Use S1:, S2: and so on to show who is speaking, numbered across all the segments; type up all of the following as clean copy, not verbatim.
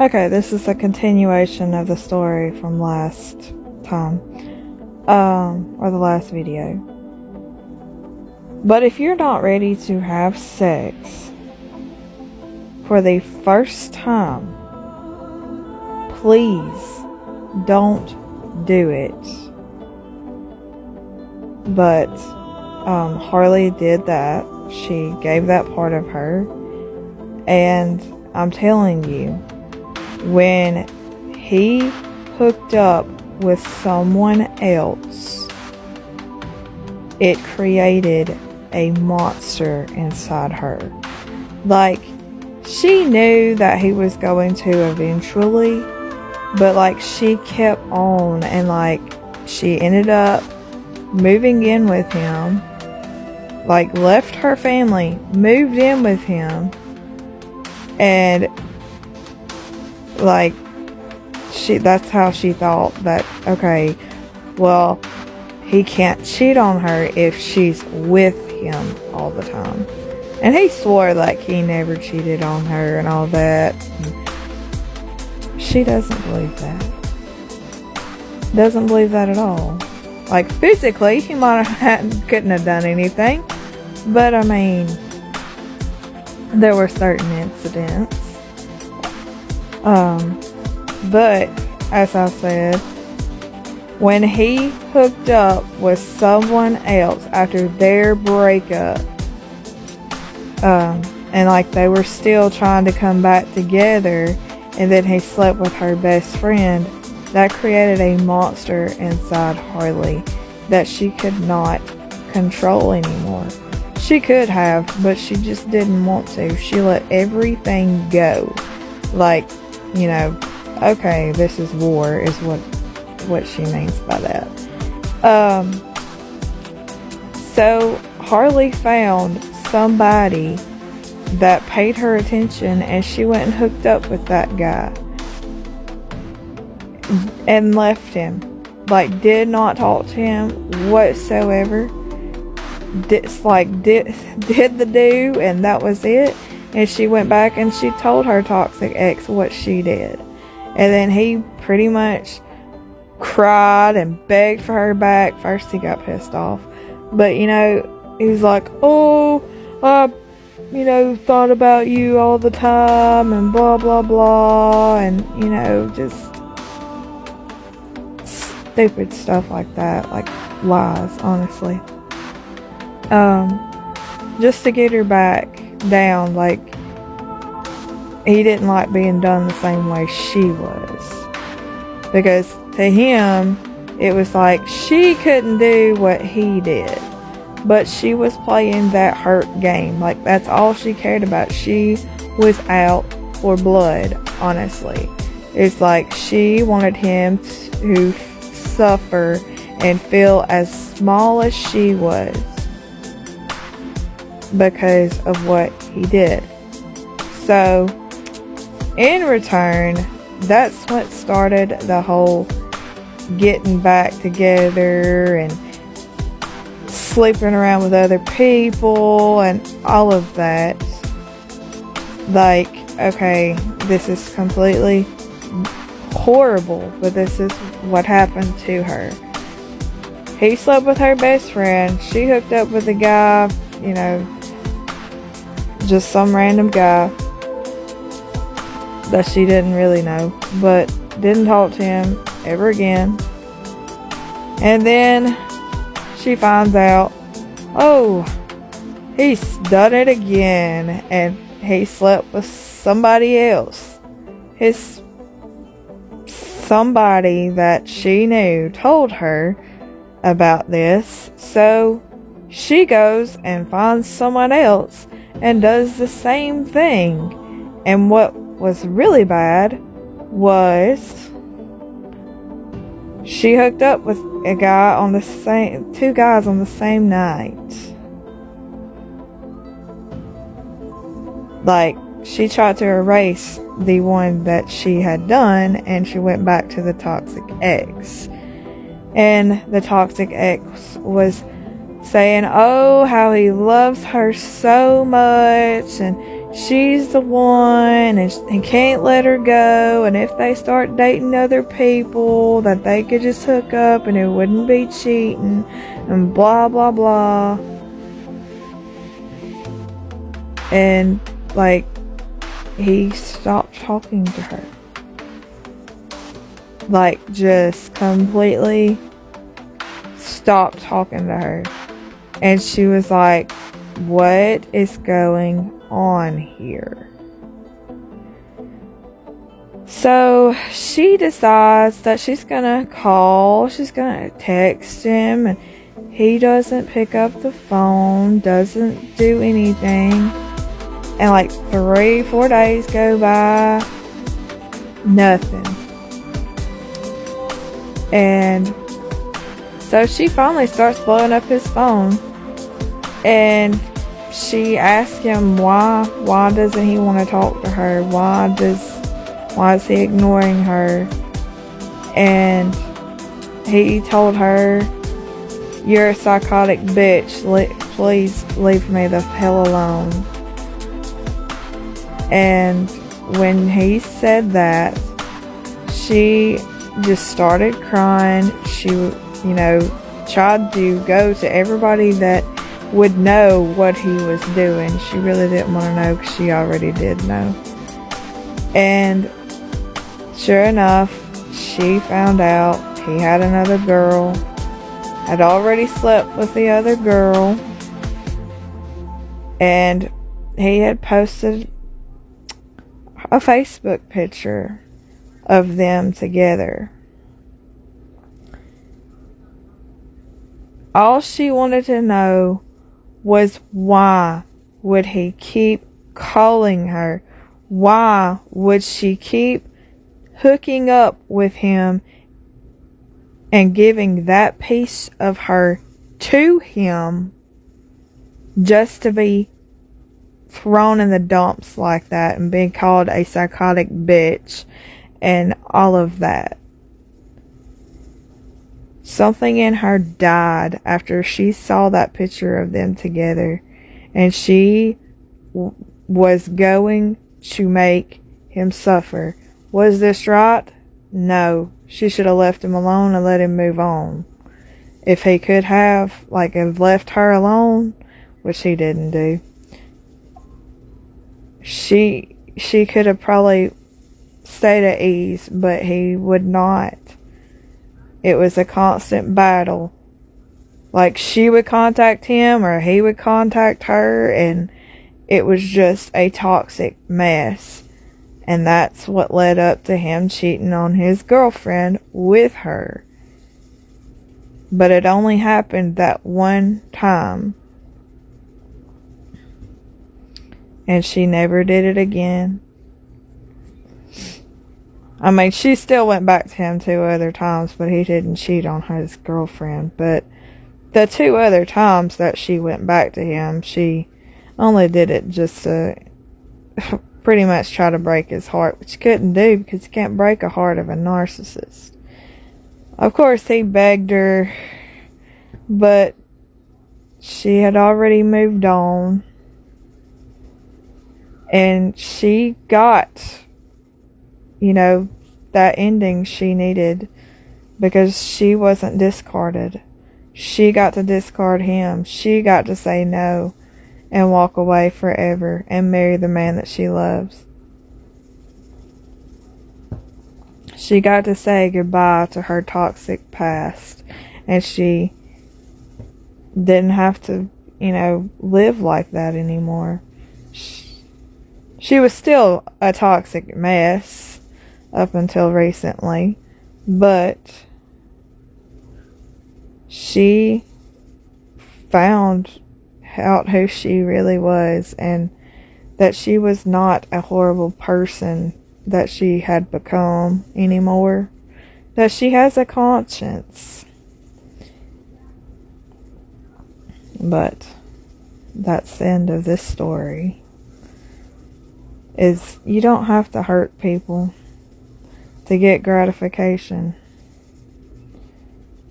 S1: Okay, this is a continuation of the story from last time. Or the last video. But if you're not ready to have sex for the first time, please don't do it. But Harley did that. She gave that part of her. And I'm telling you, when he hooked up with someone else, it created a monster inside her. Like, she knew that he was going to eventually, but like, she kept on, and like, she ended up moving in with him, like, left her family, moved in with him, and like, that's how she thought that, okay, well, he can't cheat on her if she's with him all the time. And he swore like he never cheated on her and all that. And she doesn't believe that. Doesn't believe that at all. Like, physically, he couldn't have done anything. But I mean, there were certain incidents. But as I said, when he hooked up with someone else after their breakup, and like they were still trying to come back together, and then he slept with her best friend, that created a monster inside Harley that she could not control anymore. She could have, but she just didn't want to. She let everything go. Like, you know, okay, this is war, is what she means by that. So Harley found somebody that paid her attention, and she went and hooked up with that guy and left him. Like, did not talk to him whatsoever. Did the do, and that was it. And she went back and she told her toxic ex what she did. And then he pretty much cried and begged for her back. First he got pissed off. But, you know, he's like, oh, I, you know, thought about you all the time and blah, blah, blah. And, you know, just stupid stuff like that. Like, lies, honestly. Just to get her back down. Like, he didn't like being done the same way she was, because to him it was like she couldn't do what he did, but she was playing that hurt game. Like, that's all she cared about. She was out for blood, honestly. It's like she wanted him to suffer and feel as small as she was because of what he did. So in return, that's what started the whole getting back together and sleeping around with other people and all of that. Like, okay, this is completely horrible, but this is what happened to her. He slept with her best friend. She hooked up with a guy, you know, just some random guy that she didn't really know, but didn't talk to him ever again. And then she finds out, oh, he's done it again, and he slept with somebody else. Somebody that she knew told her about this, so she goes and finds someone else and does the same thing. And what was really bad was she hooked up with two guys on the same night. Like, she tried to erase the one that she had done, and she went back to the toxic ex. And the toxic ex was saying, oh, how he loves her so much, and she's the one, and he can't let her go, and if they start dating other people, that they could just hook up and it wouldn't be cheating, and blah blah blah. And like, he stopped talking to her, like just completely stopped talking to her. And she was like, what is going on here? So she decides that she's gonna text him, and he doesn't pick up the phone, doesn't do anything. And like 3-4 days go by, nothing. And so she finally starts blowing up his phone, and she asks him why doesn't he want to talk to her? Why is he ignoring her? And he told her, you're a psychotic bitch. Please leave me the hell alone. And when he said that, she just started crying. She, tried to go to everybody that would know what he was doing. She really didn't want to know, because she already did know. And sure enough, she found out he had another girl, had already slept with the other girl, and he had posted a Facebook picture of them together. All she wanted to know was, why would he keep calling her? Why would she keep hooking up with him and giving that piece of her to him just to be thrown in the dumps like that and being called a psychotic bitch and all of that? Something in her died after she saw that picture of them together, and she was going to make him suffer. Was this right? No. She should have left him alone and let him move on. If he could have left her alone, which he didn't do, she could have probably stayed at ease, but he would not. It was a constant battle. Like, she would contact him or he would contact her, and it was just a toxic mess. And that's what led up to him cheating on his girlfriend with her. But it only happened that one time. And she never did it again. I mean, she still went back to him 2 other times, but he didn't cheat on his girlfriend. But the 2 other times that she went back to him, she only did it just to pretty much try to break his heart, which you couldn't do, because you can't break a heart of a narcissist. Of course, he begged her, but she had already moved on. And she got, that ending she needed, because she wasn't discarded. She got to discard him. She got to say no and walk away forever and marry the man that she loves. She got to say goodbye to her toxic past, and she didn't have to, live like that anymore. She was still a toxic mess up until recently, but she found out who she really was, and that she was not a horrible person that she had become anymore. That she has a conscience. But that's the end of this story. Is you don't have to hurt people to get gratification.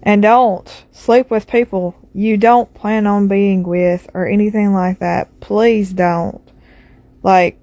S1: And don't sleep with people you don't plan on being with or anything like that. Please don't. Like,